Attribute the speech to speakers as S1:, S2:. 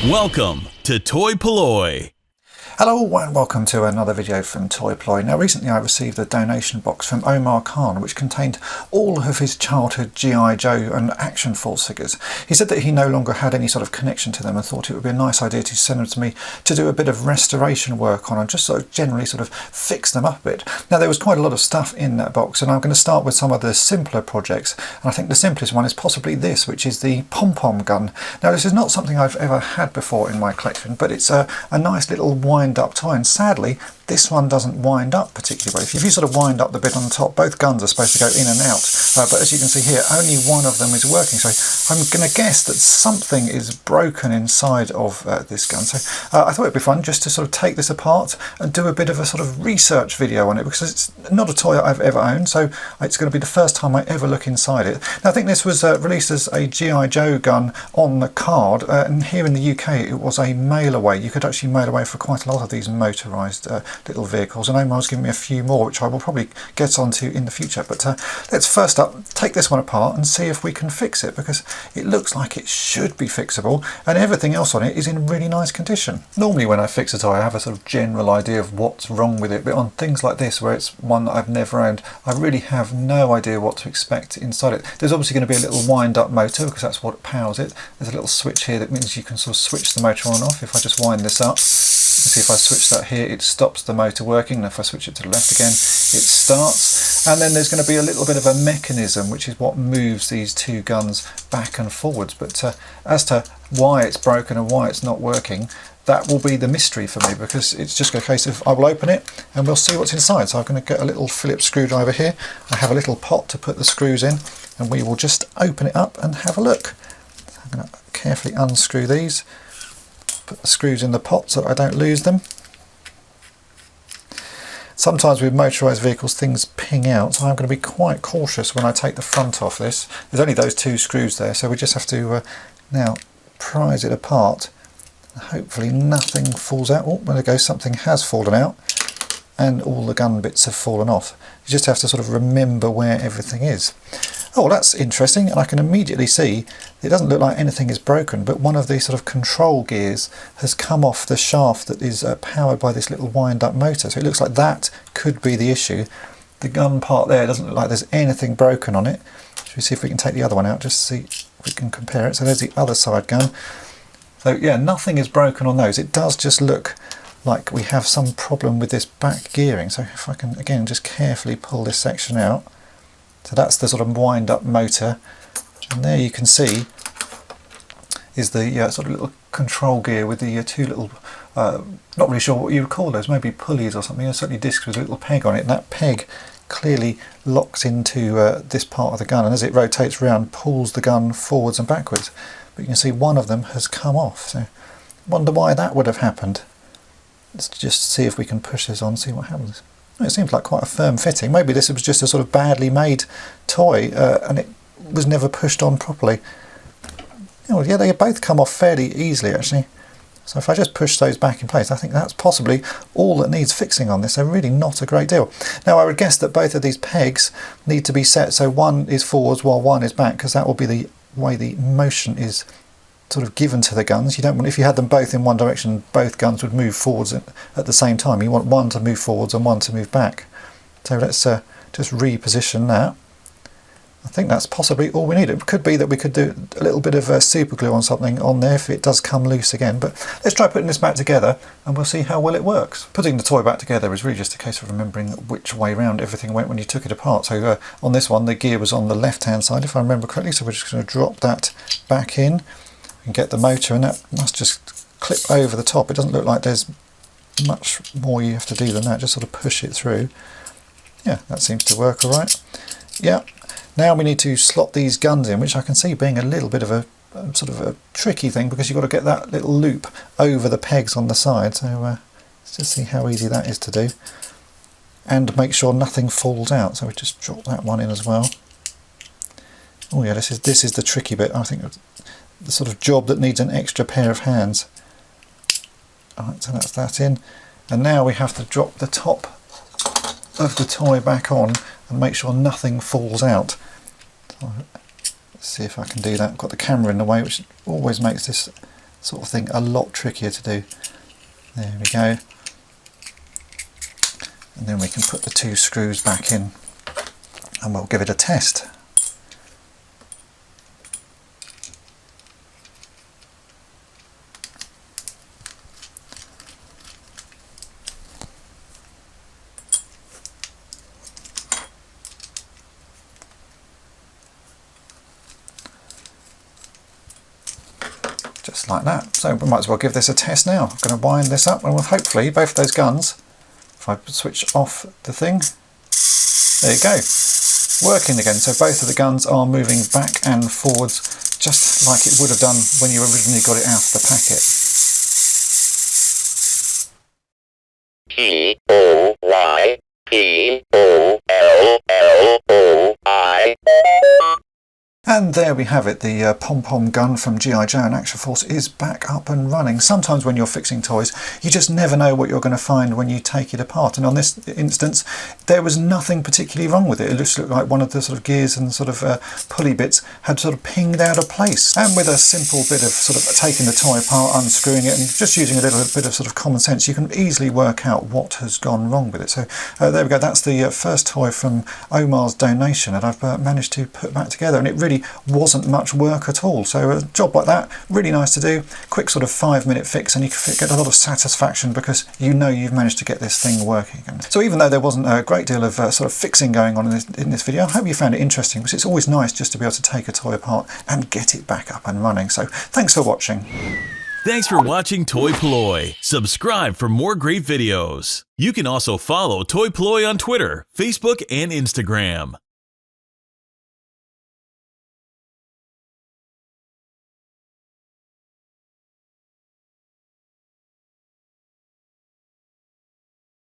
S1: Welcome to toy-polloi.
S2: Hello and welcome to another video from toy-polloi. Now recently I received a donation box from Omar Khan which contained all of his childhood G.I.Joe and Action Force figures. He said that he no longer had any sort of connection to them and thought it would be a nice idea to send them to me to do a bit of restoration work on and just sort of generally sort of fix them up a bit. Now there was quite a lot of stuff in that box and I'm going to start with some of the simpler projects, and I think the simplest one is possibly this, which is the Pom-Pom gun. Now this is not something I've ever had before in my collection, but it's a nice little wind-up toy, and sadly this one doesn't wind up particularly well. If you sort of wind up the bit on the top, both guns are supposed to go in and out, but as you can see here only one of them is working, so I'm going to guess that something is broken inside of this gun. So I thought it'd be fun just to sort of take this apart and do a bit of a sort of research video on it, because it's not a toy I've ever owned, so it's going to be the first time I ever look inside it. Now I think this was released as a G.I. Joe gun on the card, and here in the UK it was a mail away. You could actually mail away for quite a lot of these motorised little vehicles, and Omar's given me a few more which I will probably get onto in the future. But let's first up take this one apart and see if we can fix it, because it looks like it should be fixable and everything else on it is in really nice condition. Normally when I fix a toy I have a sort of general idea of what's wrong with it, but on things like this where it's one that I've never owned, I really have no idea what to expect inside it. There's obviously going to be a little wind-up motor because that's what powers it. There's a little switch here that means you can sort of switch the motor on and off. If I just wind this up, you can see if I switch that here it stops the motor working, and if I switch it to the left again it starts. And then there's going to be a little bit of a mechanism which is what moves these two guns back and forwards, but as to why it's broken and why it's not working, that will be the mystery for me, because it's just a case of I will open it and we'll see what's inside. So I'm going to get a little Phillips screwdriver here. I have a little pot to put the screws in and we will just open it up and have a look. So I'm going to carefully unscrew these, put the screws in the pot so that I don't lose them. Sometimes with motorised vehicles things ping out, so I'm going to be quite cautious when I take the front off this. There's only those two screws there, so we just have to now prise it apart. Hopefully nothing falls out. Oh, there goes, something has fallen out and all the gun bits have fallen off. You just have to sort of remember where everything is. Oh, that's interesting, and I can immediately see it doesn't look like anything is broken, but one of these sort of control gears has come off the shaft that is powered by this little wind-up motor. So it looks like that could be the issue. The gun part there doesn't look like there's anything broken on it. Should we see if we can take the other one out just to see if we can compare it. So there's the other side gun. So yeah, nothing is broken on those. It does just look like we have some problem with this back gearing. So if I can again just carefully pull this section out. So that's the sort of wind-up motor, and there you can see is the sort of little control gear with the two little, not really sure what you would call those, maybe pulleys or something, certainly discs with a little peg on it, and that peg clearly locks into this part of the gun, and as it rotates around pulls the gun forwards and backwards. But you can see one of them has come off, so I wonder why that would have happened. Let's just see if we can push this on, see what happens. It seems like quite a firm fitting. Maybe this was just a sort of badly made toy and it was never pushed on properly. Oh, yeah, they both come off fairly easily actually. So if I just push those back in place, I think that's possibly all that needs fixing on this. They're really not a great deal. Now I would guess that both of these pegs need to be set so one is forwards while one is back, because that will be the way the motion is sort of given to the guns. You don't want, if you had them both in one direction, both guns would move forwards at the same time. You want one to move forwards and one to move back. So let's just reposition that. I think that's possibly all we need. It could be that we could do a little bit of super glue on something on there if it does come loose again, but let's try putting this back together and we'll see how well it works. Putting the toy back together is really just a case of remembering which way round everything went when you took it apart. So on this one the gear was on the left hand side if I remember correctly, so we're just going to drop that back in and get the motor, and that must just clip over the top. It doesn't look like there's much more you have to do than that, just sort of push it through. Yeah, that seems to work all right. Yeah, now we need to slot these guns in, which I can see being a little bit of a sort of a tricky thing, because you've got to get that little loop over the pegs on the side. So let's just see how easy that is to do, and make sure nothing falls out. So we just drop that one in as well. Oh yeah, this is the tricky bit. I think the sort of job that needs an extra pair of hands. Alright, so that's that in, and now we have to drop the top of the toy back on and make sure nothing falls out. So let's see if I can do that. I've got the camera in the way, which always makes this sort of thing a lot trickier to do. There we go. And then we can put the 2 screws back in and we'll give it a test. Just like that. So we might as well give this a test now. I'm going to wind this up and we'll hopefully both of those guns, if I switch off the thing, there you go, working again. So both of the guns are moving back and forwards just like it would have done when you originally got it out of the packet.
S3: P-O-Y, P-O-L-L-O-I.
S2: And there we have it, the Pom-Pom gun from G.I.Joe and Action Force is back up and running. Sometimes when you're fixing toys, you just never know what you're going to find when you take it apart. And on this instance, there was nothing particularly wrong with it. It just looked like one of the sort of gears and sort of pulley bits had sort of pinged out of place. And with a simple bit of sort of taking the toy apart, unscrewing it, and just using a little bit of sort of common sense, you can easily work out what has gone wrong with it. So there we go, that's the first toy from Omar's donation that I've managed to put back together. And it really wasn't much work at all. So a job like that, really nice to do. Quick sort of 5-minute fix, and you can get a lot of satisfaction because you know you've managed to get this thing working. And so even though there wasn't a great deal of sort of fixing going on in this video, I hope you found it interesting because it's always nice just to be able to take a toy apart and get it back up and running. So thanks for watching.
S1: Thanks for watching toy-polloi. Subscribe for more great videos. You can also follow toy-polloi on Twitter, Facebook, and Instagram.